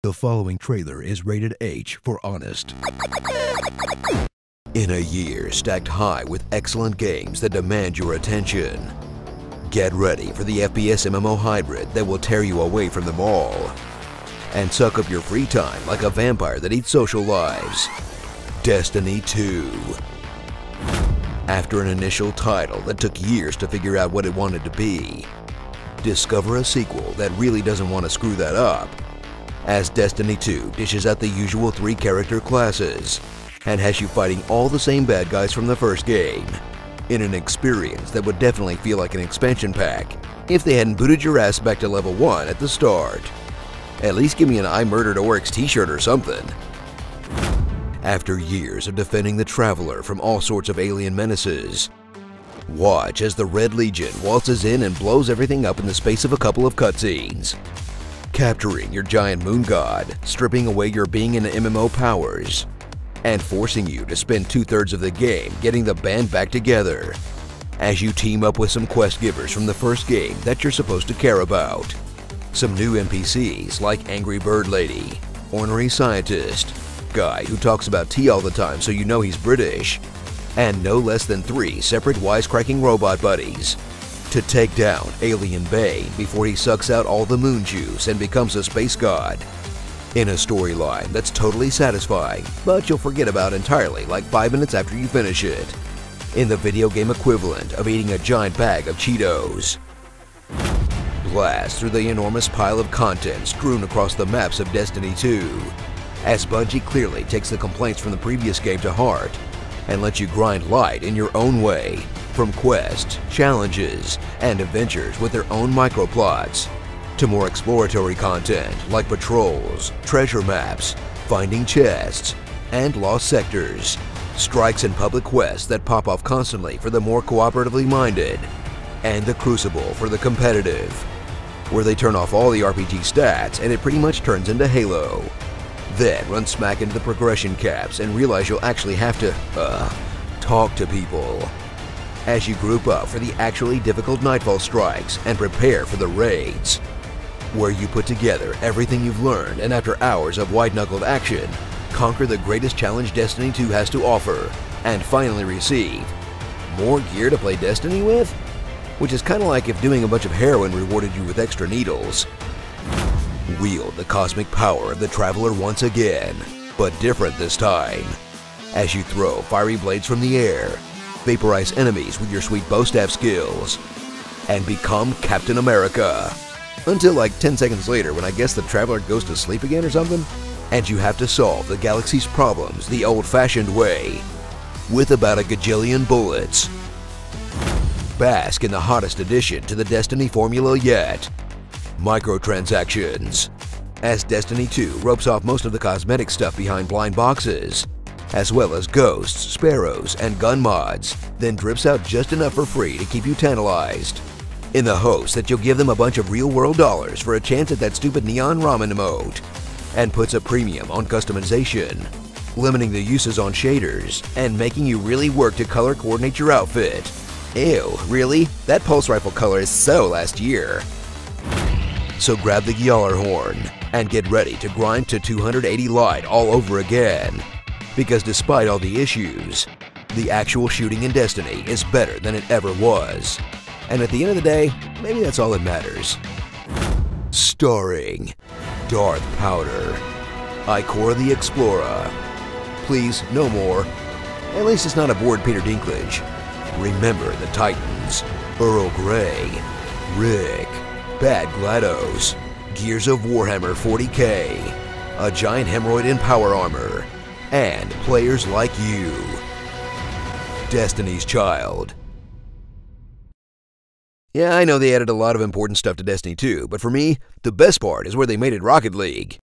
The following trailer is rated H for honest. In a year stacked high with excellent games that demand your attention, get ready for the FPS MMO hybrid that will tear you away from them all and suck up your free time like a vampire that eats social lives. Destiny 2. After an initial title that took years to figure out what it wanted to be, discover a sequel that really doesn't want to screw that up, as Destiny 2 dishes out the usual 3 character classes and has you fighting all the same bad guys from the first game in an experience that would definitely feel like an expansion pack if they hadn't booted your ass back to level 1 at the start. At least give me an I Murdered Oryx t-shirt or something. After years of defending the Traveler from all sorts of alien menaces, watch as the Red Legion waltzes in and blows everything up in the space of a couple of cutscenes, capturing your giant moon god, stripping away your being in the MMO powers, and forcing you to spend 2/3 of the game getting the band back together as you team up with some quest givers from the first game that you're supposed to care about. Some new NPCs like Angry Bird Lady, Ornery Scientist, guy who talks about tea all the time so you know he's British, and no less than 3 separate wisecracking robot buddies to take down Alien Bane before he sucks out all the moon juice and becomes a space god. In a storyline that's totally satisfying, but you'll forget about entirely like 5 minutes after you finish it, in the video game equivalent of eating a giant bag of Cheetos. Blast through the enormous pile of content strewn across the maps of Destiny 2, as Bungie clearly takes the complaints from the previous game to heart and lets you grind light in your own way, from quests, challenges, and adventures with their own microplots, to more exploratory content like patrols, treasure maps, finding chests, and lost sectors, strikes and public quests that pop off constantly for the more cooperatively minded, and the Crucible for the competitive, where they turn off all the RPG stats and it pretty much turns into Halo. Then run smack into the progression caps and realize you'll actually have to, talk to people as you group up for the actually difficult Nightfall strikes and prepare for the raids, where you put together everything you've learned and after hours of white-knuckled action, conquer the greatest challenge Destiny 2 has to offer and finally receive more gear to play Destiny with? Which is kinda like if doing a bunch of heroin rewarded you with extra needles. Wield the cosmic power of the Traveler once again, but different this time, as you throw fiery blades from the air, vaporize enemies with your sweet bow staff skills, and become Captain America. Until like 10 seconds later when I guess the Traveler goes to sleep again or something, and you have to solve the galaxy's problems the old-fashioned way, with about a gajillion bullets. Bask in the hottest addition to the Destiny formula yet, microtransactions, as Destiny 2 ropes off most of the cosmetic stuff behind blind boxes, as well as ghosts, sparrows, and gun mods, then drips out just enough for free to keep you tantalized, in the hopes that you'll give them a bunch of real-world dollars for a chance at that stupid neon ramen emote, and puts a premium on customization, limiting the uses on shaders, and making you really work to color coordinate your outfit. Ew, really? That pulse rifle color is so last year. So grab the Gjallarhorn and get ready to grind to 280 light all over again, because despite all the issues, the actual shooting in Destiny is better than it ever was. And at the end of the day, maybe that's all that matters. Starring Darth Powder, Ikora the Explorer. Please, no more. At least it's not a bored Peter Dinklage. Remember the Titans, Earl Grey, Rick, Bad GLaDOS, Gears of Warhammer 40k, a giant hemorrhoid in power armor, and players like you. Destiny's Child. Yeah, I know they added a lot of important stuff to Destiny 2, but for me, the best part is where they made it Rocket League.